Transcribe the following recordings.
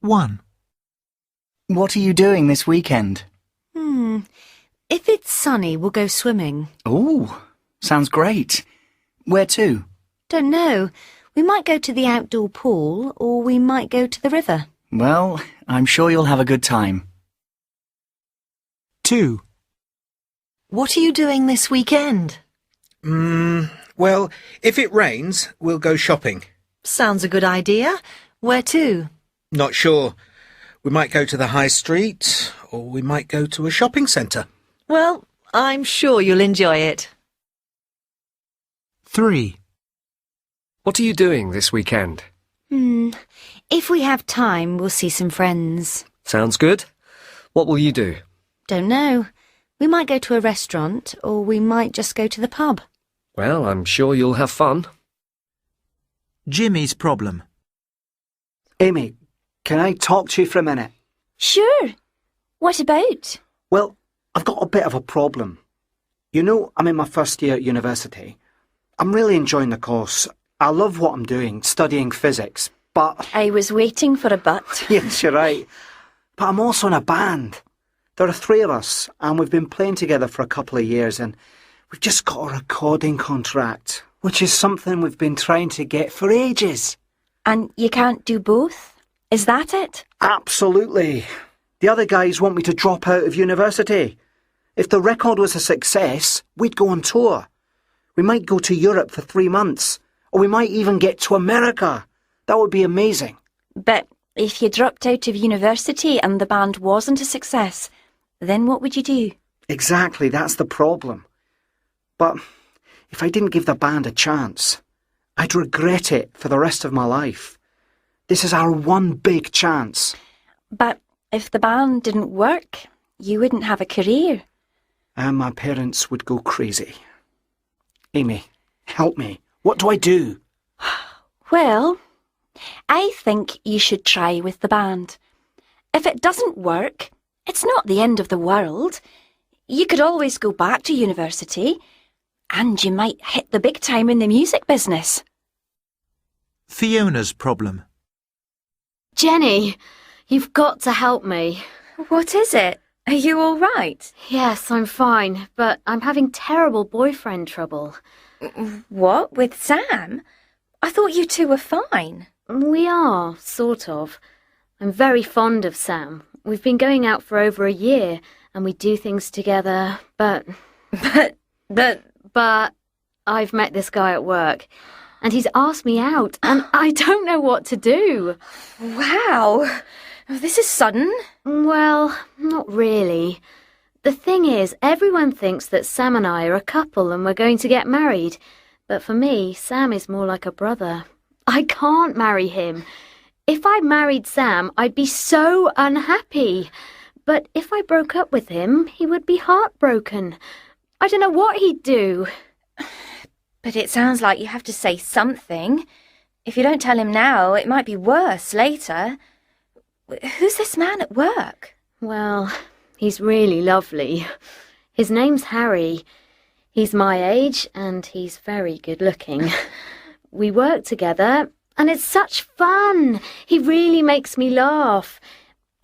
1. What are you doing this weekend? If it's sunny, we'll go swimming. Oh, sounds great. Where to? Don't know. We might go to the outdoor pool, or we might go to the river. Well, I'm sure you'll have a good time. 2. What are you doing this weekend? Well, if it rains, we'll go shopping. Sounds a good idea. Where to? Not sure. We might go to the high street, or we might go to a shopping centre. Well, I'm sure you'll enjoy it. 3. What are you doing this weekend? If we have time, we'll see some friends. Sounds good. What will you do? Don't know. We might go to a restaurant, or we might just go to the pub. Well, I'm sure you'll have fun. Jimmy's problem. Amy, can I talk to you for a minute? Sure. What about? Well, I've got a bit of a problem. You know, I'm in my first year at university. I'm really enjoying the course. I love what I'm doing, studying physics, but... I was waiting for a but. Yes, you're right. But I'm also in a band. There are 3 of us, and we've been playing together for a couple of years, and we've just got a recording contract, which is something we've been trying to get for ages. And you can't do both? Is that it? Absolutely. The other guys want me to drop out of university. If the record was a success, we'd go on tour. We might go to Europe for 3 months, or we might even get to America. That would be amazing. But if you dropped out of university and the band wasn't a success, then what would you do? Exactly, that's the problem. But if I didn't give the band a chance, I'd regret it for the rest of my life. This is our one big chance. But if the band didn't work, you wouldn't have a career. And my parents would go crazy. Amy, help me. What do I do? Well, I think you should try with the band. If it doesn't work, it's not the end of the world. You could always go back to university, and you might hit the big time in the music business. Fiona's problem. Jenny, you've got to help me. What is it? Are you all right? Yes, I'm fine, but I'm having terrible boyfriend trouble. What, with Sam? I thought you two were fine. We are, sort of. I'm very fond of Sam. We've been going out for over a year, and we do things together, but I've met this guy at work, and he's asked me out, and I don't know what to do. Wow, this is sudden. Well, not really. The thing is, everyone thinks that Sam and I are a couple and we're going to get married. But for me, Sam is more like a brother. I can't marry him. If I married Sam, I'd be so unhappy. But if I broke up with him, he would be heartbroken. I don't know what he'd do. But it sounds like you have to say something. If you don't tell him now, it might be worse later. Who's this man at work? Well, he's really lovely. His name's Harry. He's my age, and he's very good looking. We work together, and it's such fun. He really makes me laugh.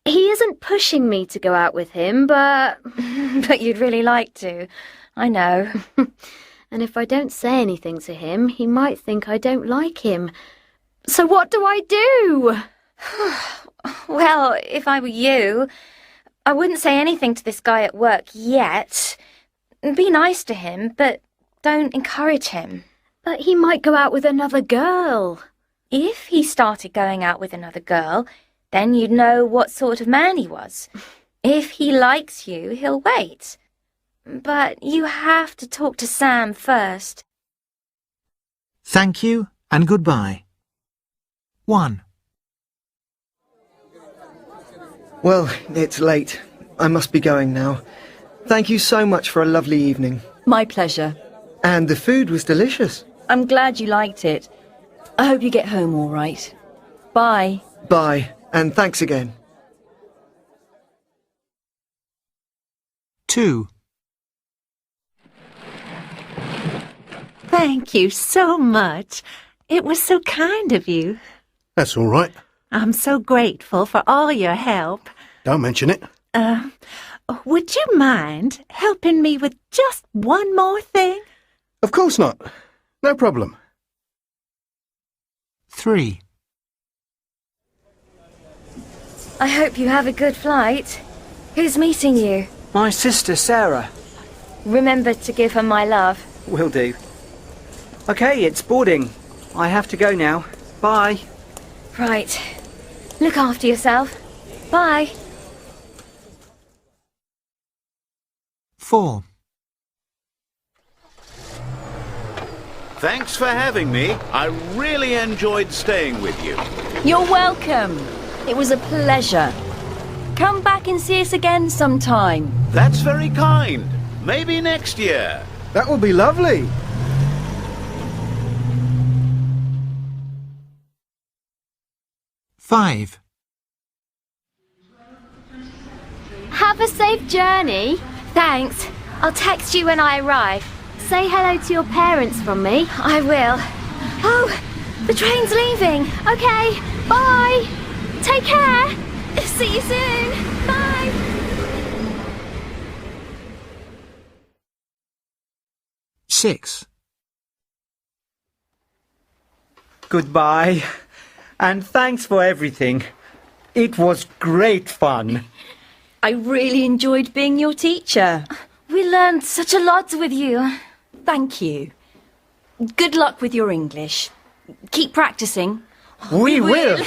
He isn't pushing me to go out with him, but... But you'd really like to. I know. And if I don't say anything to him, he might think I don't like him. So what do I do? Well, if I were you, I wouldn't say anything to this guy at work yet. Be nice to him, but don't encourage him. But he might go out with another girl. If he started going out with another girl, then you'd know what sort of man he was. If he likes you, he'll wait. But you have to talk to Sam first. Thank you and goodbye. 1. Well, it's late. I must be going now. Thank you so much for a lovely evening. My pleasure. And the food was delicious. I'm glad you liked it. I hope you get home all right. Bye. Bye, and thanks again. 2. Thank you so much. It was so kind of you. That's all right. I'm so grateful for all your help. Don't mention it. Would you mind helping me with just one more thing? Of course not. No problem. 3. I hope you have a good flight. Who's meeting you? My sister, Sarah. Remember to give her my love. Will do. Okay, it's boarding. I have to go now. Bye. Right. Look after yourself. Bye. 4. Thanks for having me. I really enjoyed staying with you. You're welcome. It was a pleasure. Come back and see us again sometime. That's very kind. Maybe next year. That will be lovely. Five. Have a safe journey. Thanks. I'll text you when I arrive. Say hello to your parents from me. I will. Oh, the train's leaving. Okay, bye. Take care. See you soon. Bye. Six. Goodbye. And thanks for everything. It was great fun. I really enjoyed being your teacher. We learned such a lot with you. Thank you. Good luck with your English. Keep practicing. We will.